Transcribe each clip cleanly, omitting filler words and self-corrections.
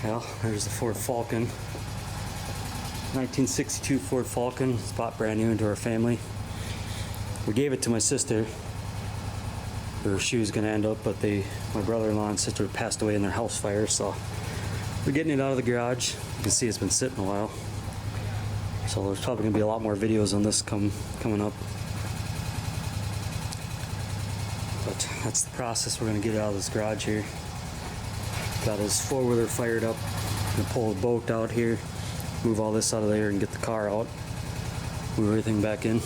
Well, there's the Ford Falcon. 1962 Ford Falcon. It's bought brand new into our family. We gave it to my sister, or she was going to end up, but my brother-in-law and sister passed away in their house fire, so we're getting it out of the garage. You can see it's been sitting a while. So there's probably going to be a lot more videos on this coming up. But that's the process. We're going to get it out of this garage here. Got his four-wheeler fired up. Gonna pull the boat out here, move all this out of there and get the car out. Move everything back in.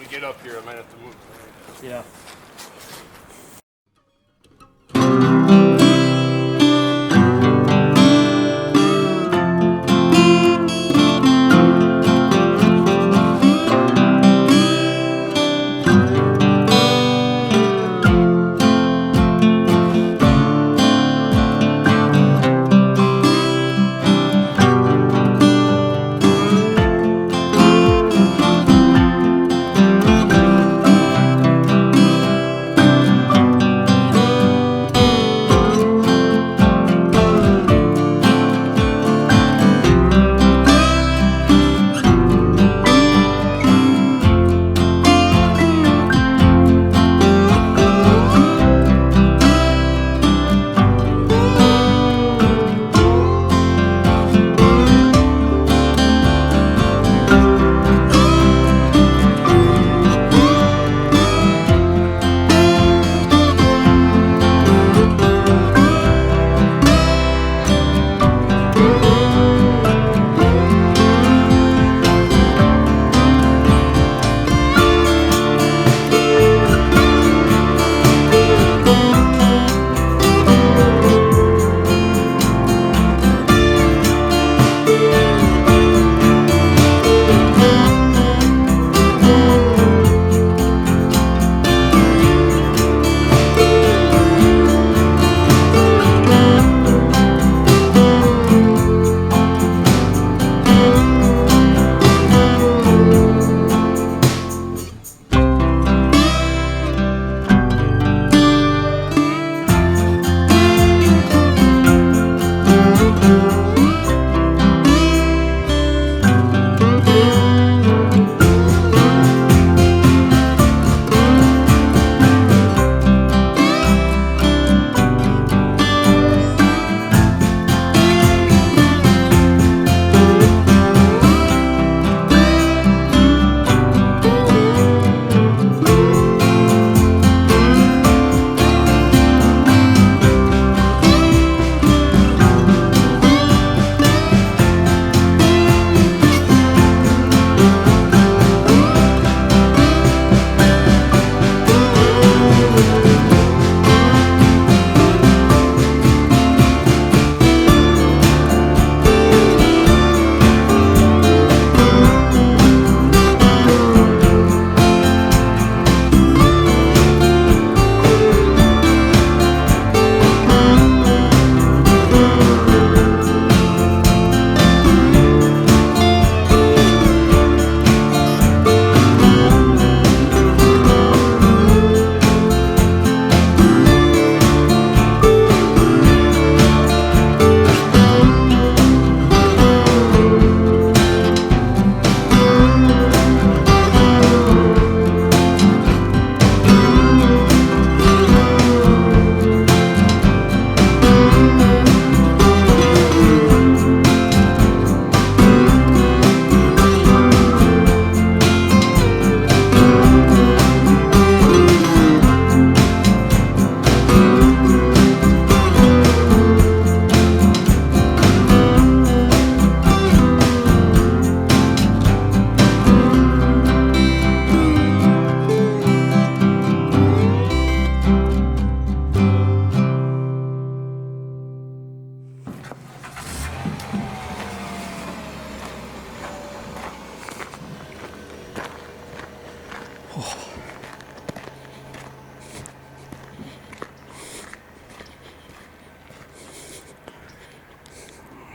Get up here, I might have to move. Yeah.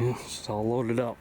Yeah, it's all loaded up.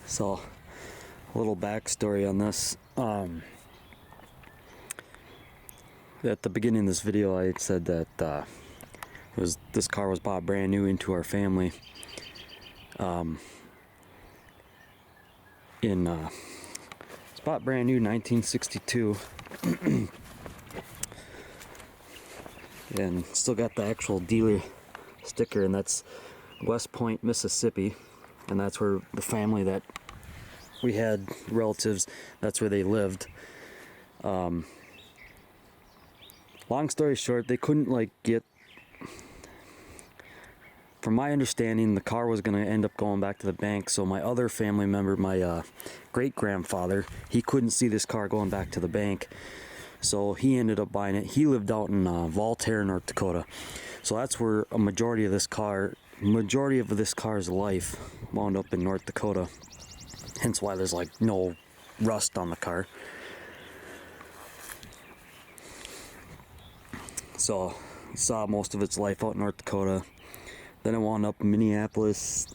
So, a little backstory on this. At the beginning of this video, I said that this car was bought brand new into our family. It's bought brand new 1962, and still got the actual dealer sticker, and that's West Point, Mississippi, and that's where the family that we had relatives, that's where they lived. Long story short, they couldn't get, from my understanding, the car was going to end up going back to the bank, so my other family member, my great-grandfather, he couldn't see this car going back to the bank, so he ended up buying it. He lived out in Voltaire, North Dakota, so that's where a majority of this car's life wound up in North Dakota, hence why there's no rust on the car. So saw most of its life out in North Dakota. Then it wound up in Minneapolis,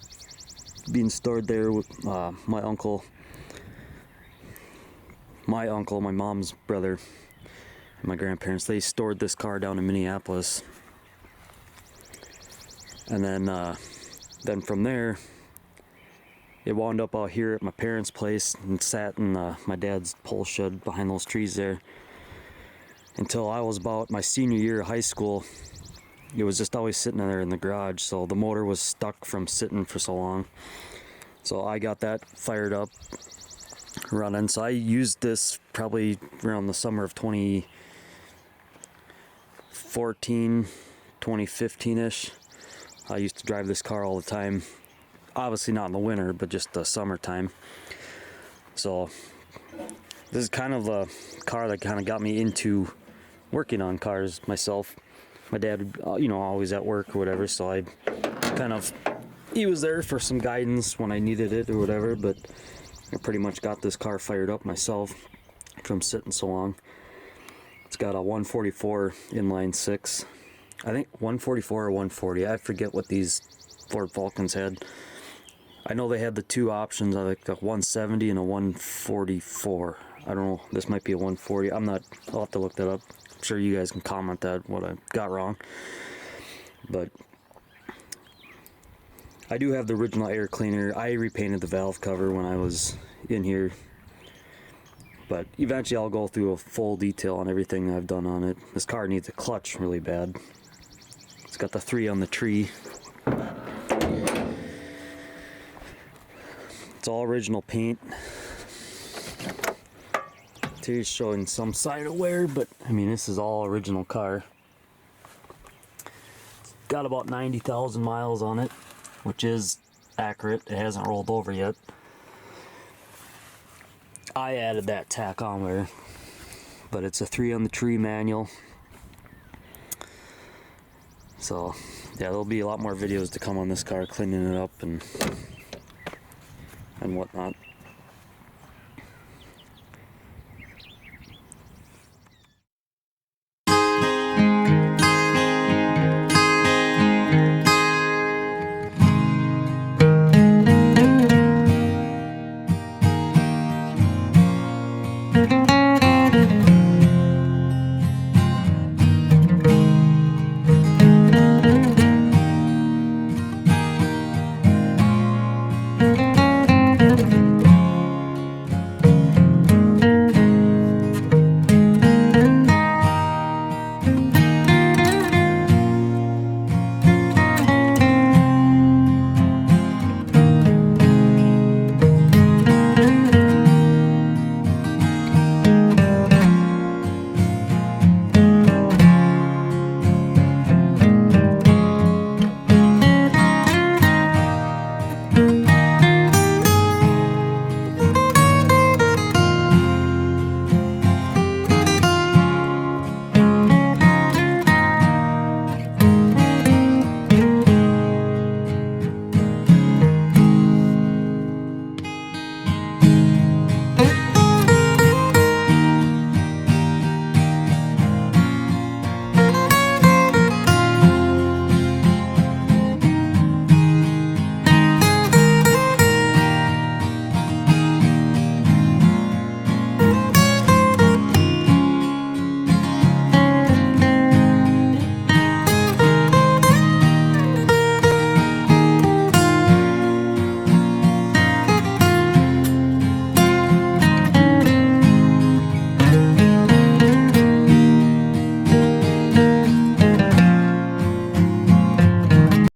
being stored there with my uncle, my mom's brother, and my grandparents. They stored this car down in Minneapolis. And then from there, it wound up out here at my parents' place and sat in my dad's pole shed behind those trees there until I was about my senior year of high school. It was just always sitting there in the garage, so the motor was stuck from sitting for so long. So I got that fired up, running. So I used this probably around the summer of 2014, 2015-ish. I used to drive this car all the time. Obviously not in the winter, but just the summertime. So this is kind of a car that kind of got me into working on cars myself. My dad, always at work or whatever, so he was there for some guidance when I needed it or whatever, but I pretty much got this car fired up myself from sitting so long. It's got a 144 inline six. I think 144 or 140. I forget what these Ford Falcons had. I know they had the two options, I think a 170 and a 144. I don't know, this might be a 140. I'll have to look that up. I'm sure you guys can comment that what I got wrong. But I do have the original air cleaner. I repainted the valve cover when I was in here. But eventually I'll go through a full detail on everything I've done on it. This car needs a clutch really bad. It's got the 3 on the tree. It's all original paint. Interior's showing some side of wear, but I mean, this is all original car. It's got about 90,000 miles on it, which is accurate. It hasn't rolled over yet. I added that tack on there, but it's a 3 on the tree manual. So yeah, there'll be a lot more videos to come on this car, cleaning it up and whatnot.